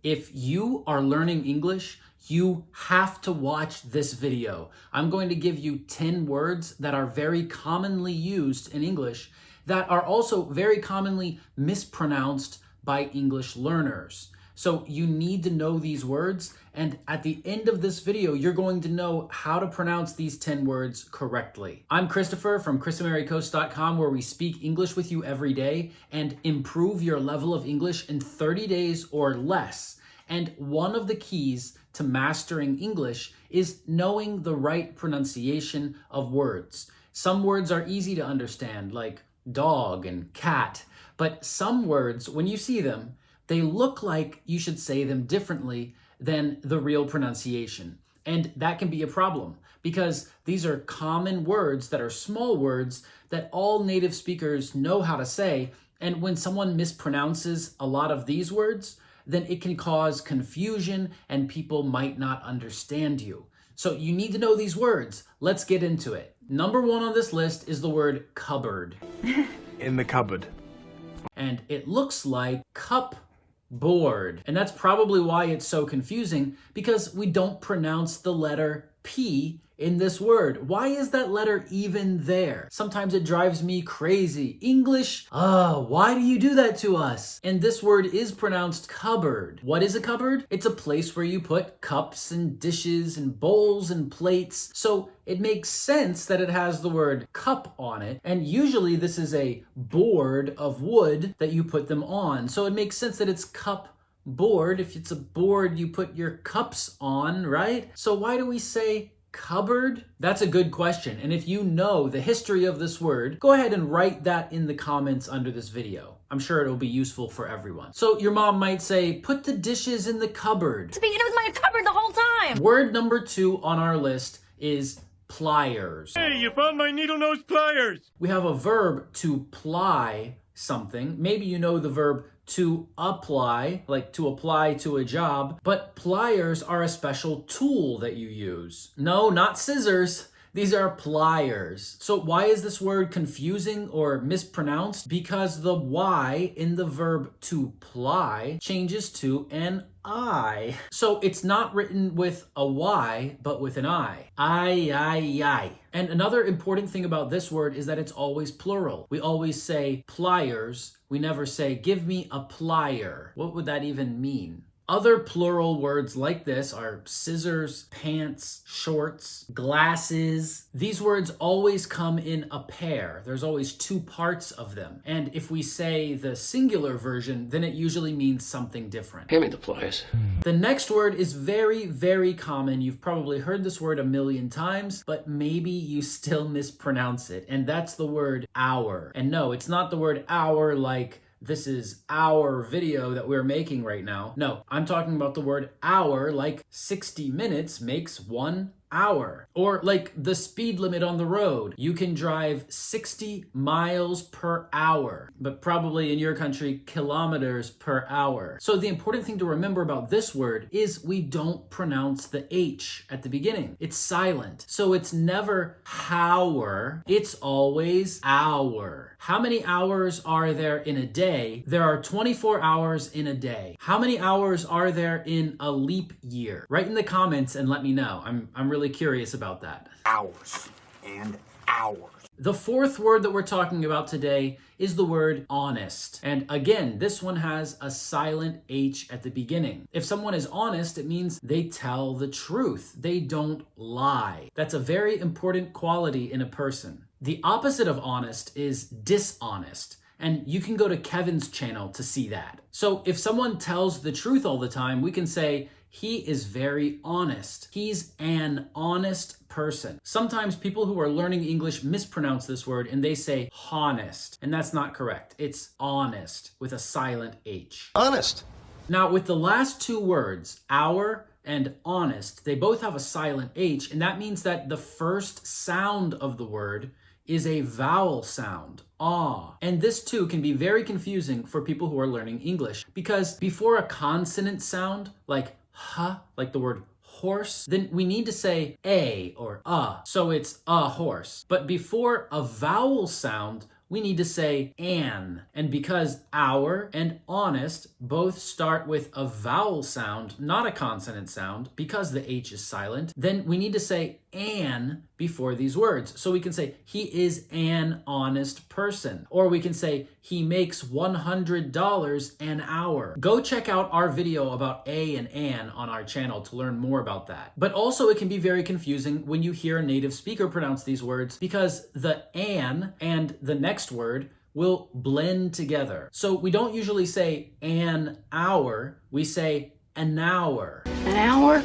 If you are learning English, you have to watch this video. I'm going to give you 10 words that are very commonly used in English that are also very commonly mispronounced by English learners. So you need to know these words, and at the end of this video, you're going to know how to pronounce these 10 words correctly. I'm Christopher from ChrisAmericoast.com, where we speak English with you every day and improve your level of English in 30 days or less. And one of the keys to mastering English is knowing the right pronunciation of words. Some words are easy to understand, like dog and cat, but some words, when you see them, they look like you should say them differently than the real pronunciation. And that can be a problem because these are common words that are small words that all native speakers know how to say. And when someone mispronounces a lot of these words, then it can cause confusion and people might not understand you. So you need to know these words. Let's get into it. Number one on this list is the word cupboard. In the cupboard. And it looks like cupboard. And that's probably why it's so confusing, because we don't pronounce the letter P in this word. Why is that letter even there? Sometimes it drives me crazy. English, why do you do that to us? And this word is pronounced cupboard. What is a cupboard? It's a place where you put cups and dishes and bowls and plates. So it makes sense that it has the word cup on it. And usually this is a board of wood that you put them on. So it makes sense that it's cupboard. If it's a board, you put your cups on, right? So why do we say cupboard? That's a good question. And if you know the history of this word, go ahead and write that in the comments under this video. I'm sure it'll be useful for everyone. So your mom might say, put the dishes in the cupboard. It was my cupboard the whole time. Word number 2 on our list is pliers. Hey, you found my needle-nose pliers! We have a verb to ply something. Maybe you know the verb to apply, like to apply to a job, but pliers are a special tool that you use. No, not scissors. These are pliers. So why is this word confusing or mispronounced? Because the Y in the verb to ply changes to an I. So it's not written with a Y, but with an I. I. And another important thing about this word is that it's always plural. We always say pliers. We never say, give me a plier. What would that even mean? Other plural words like this are scissors, pants, shorts, glasses. These words always come in a pair. There's always 2 parts of them. And if we say the singular version, then it usually means something different. Hand me the pliers. The next word is very, very common. You've probably heard this word a million times, but maybe you still mispronounce it. And that's the word hour. And no, it's not the word hour like this is our video that we're making right now. No, I'm talking about the word hour like 60 minutes makes 1 hour. Or like the speed limit on the road. You can drive 60 miles per hour, but probably in your country, kilometers per hour. So the important thing to remember about this word is we don't pronounce the H at the beginning. It's silent. So it's never hour, it's always hour. How many hours are there in a day? There are 24 hours in a day. How many hours are there in a leap year? Write in the comments and let me know. I'm really curious about that. Hours and hours. The 4th word that we're talking about today is the word honest. And again, this one has a silent H at the beginning. If someone is honest, it means they tell the truth. They don't lie. That's a very important quality in a person. The opposite of honest is dishonest. And you can go to Kevin's channel to see that. So if someone tells the truth all the time, we can say, he is very honest. He's an honest person. Sometimes people who are learning English mispronounce this word and they say honest, and that's not correct. It's honest with a silent H. Honest. Now with the last 2 words, hour and honest, they both have a silent H, and that means that the first sound of the word is a vowel sound, ah. And this too can be very confusing for people who are learning English, because before a consonant sound, like like the word horse, then we need to say a or a, so it's a horse. But before a vowel sound, we need to say an. And because our and honest both start with a vowel sound, not a consonant sound, because the H is silent, then we need to say an before these words. So we can say, he is an honest person. Or we can say, he makes $100 an hour. Go check out our video about a and an on our channel to learn more about that. But also it can be very confusing when you hear a native speaker pronounce these words because the an and the next word will blend together. So we don't usually say an hour, we say an hour. An hour?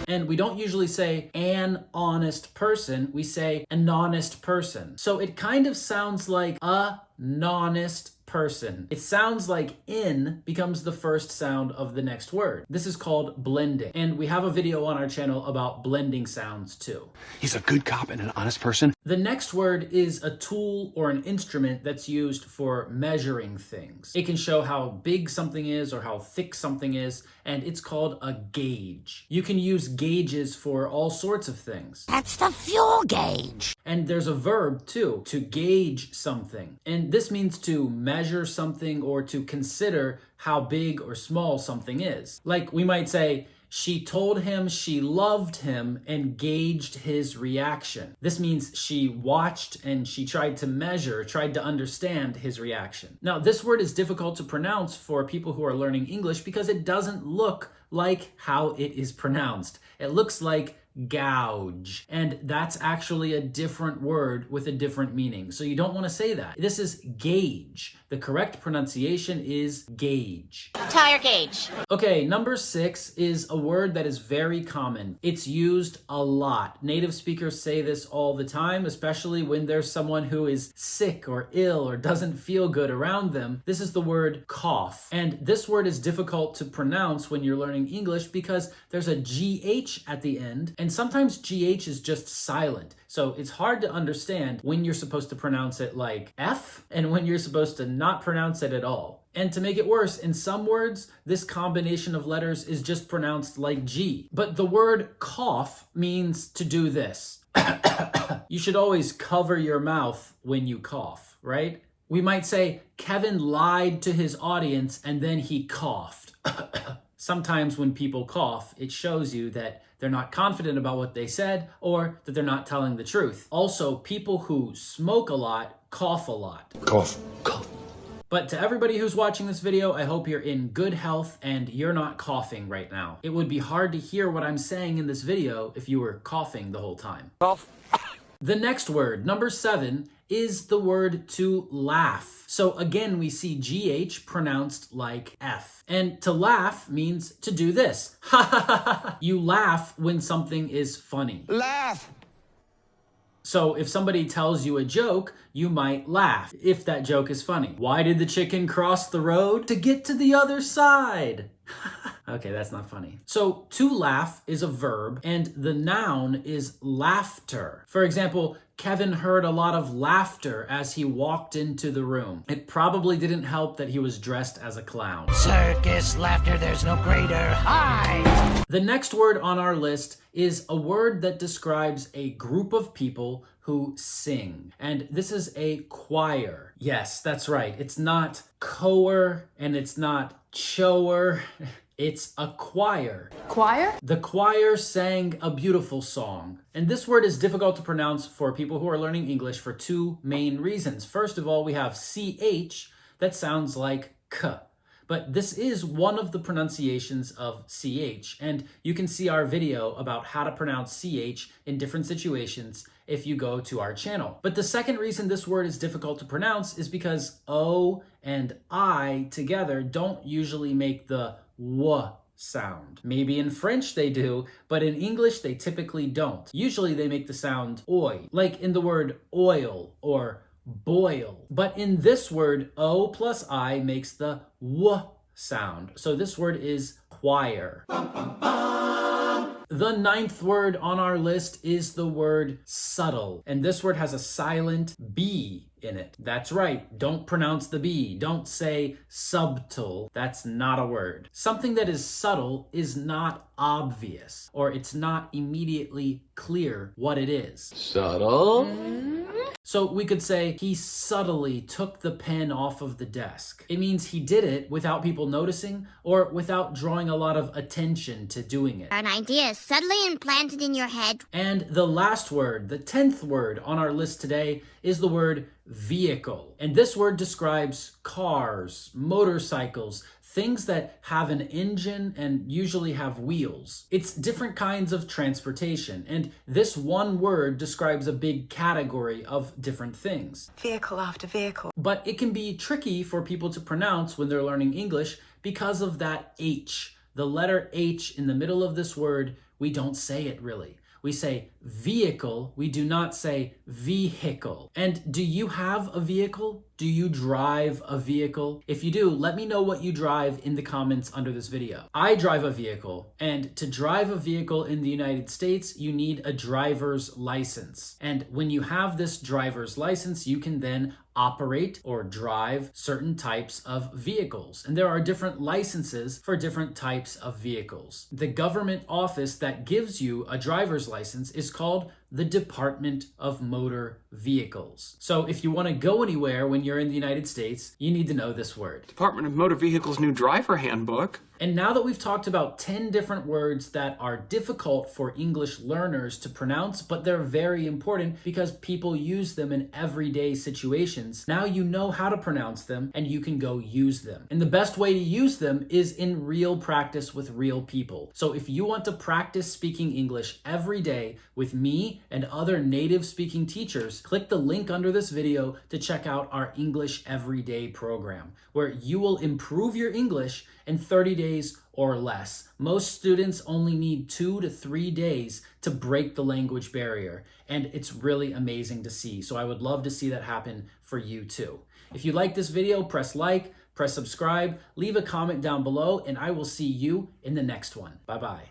And we don't usually say an honest person, we say an honest person. So it kind of sounds like a non-honest person. It sounds like in becomes the first sound of the next word. This is called blending. And we have a video on our channel about blending sounds too. He's a good cop and an honest person. The next word is a tool or an instrument that's used for measuring things. It can show how big something is or how thick something is, and it's called a gauge. You can use gauges for all sorts of things. That's the fuel gauge. And there's a verb too, to gauge something. And this means to measure something or to consider how big or small something is. Like we might say, she told him she loved him and gauged his reaction. This means she watched and she tried to measure, tried to understand his reaction. Now, this word is difficult to pronounce for people who are learning English because it doesn't look like how it is pronounced. It looks like gouge, and that's actually a different word with a different meaning. So you don't want to say that. This is gauge. The correct pronunciation is gauge. Tire gauge. Okay, number 6 is a word that is very common. It's used a lot. Native speakers say this all the time, especially when there's someone who is sick or ill or doesn't feel good around them. This is the word cough. And this word is difficult to pronounce when you're learning English because there's a GH at the end, and sometimes GH is just silent. So it's hard to understand when you're supposed to pronounce it like F and when you're supposed to not pronounce it at all. And to make it worse, in some words, this combination of letters is just pronounced like G. But the word cough means to do this. You should always cover your mouth when you cough, right? We might say, Kevin lied to his audience and then he coughed. Sometimes when people cough, it shows you that they're not confident about what they said or that they're not telling the truth. Also, people who smoke a lot cough a lot. Cough. Cough. But to everybody who's watching this video, I hope you're in good health and you're not coughing right now. It would be hard to hear what I'm saying in this video if you were coughing the whole time. Cough. The next word, number 7, is the word to laugh. So again, we see GH pronounced like F. And to laugh means to do this. You laugh when something is funny. Laugh. So if somebody tells you a joke, you might laugh if that joke is funny. Why did the chicken cross the road? To get to the other side. Okay, that's not funny. So to laugh is a verb and the noun is laughter. For example, Kevin heard a lot of laughter as he walked into the room. It probably didn't help that he was dressed as a clown. Circus laughter, there's no greater high. The next word on our list is a word that describes a group of people who sing. And this is a choir. Yes, that's right. It's not choir and it's not choir. It's a choir. Choir? The choir sang a beautiful song. And this word is difficult to pronounce for people who are learning English for 2 main reasons. First of all, we have CH that sounds like K. But this is one of the pronunciations of CH. And you can see our video about how to pronounce CH in different situations if you go to our channel. But the second reason this word is difficult to pronounce is because O and I together don't usually make the W sound. Maybe in French they do, but in English they typically don't. Usually they make the sound oi, like in the word oil or boil. But in this word, O plus I makes the W sound. So this word is choir. The 9th word on our list is the word subtle. And this word has a silent B in it. That's right. Don't pronounce the B. Don't say subtle. That's not a word. Something that is subtle is not obvious, or it's not immediately clear what it is. Subtle. So we could say, he subtly took the pen off of the desk. It means he did it without people noticing or without drawing a lot of attention to doing it. An idea is suddenly implanted in your head. And the last word, the 10th word on our list today, is the word vehicle. And this word describes cars, motorcycles, things that have an engine and usually have wheels. It's different kinds of transportation, and this one word describes a big category of different things. Vehicle after vehicle. But it can be tricky for people to pronounce when they're learning English because of that H. The letter H in the middle of this word, we don't say it really. We say vehicle, we do not say vehicle. And do you have a vehicle? Do you drive a vehicle? If you do, let me know what you drive in the comments under this video. I drive a vehicle, and to drive a vehicle in the United States, you need a driver's license. And when you have this driver's license, you can then operate or drive certain types of vehicles. And there are different licenses for different types of vehicles. The government office that gives you a driver's license is called the Department of Motor Vehicles. So if you want to go anywhere when you're in the United States, you need to know this word. Department of Motor Vehicles' new driver handbook. And now that we've talked about 10 different words that are difficult for English learners to pronounce, but they're very important because people use them in everyday situations, now you know how to pronounce them and you can go use them. And the best way to use them is in real practice with real people. So if you want to practice speaking English every day with me and other native speaking teachers, click the link under this video to check out our English Everyday program, where you will improve your English in 30 days or less. Most students only need 2 to 3 days to break the language barrier, and it's really amazing to see. So I would love to see that happen for you too. If you like this video, press like, press subscribe, leave a comment down below, and I will see you in the next one. Bye-bye.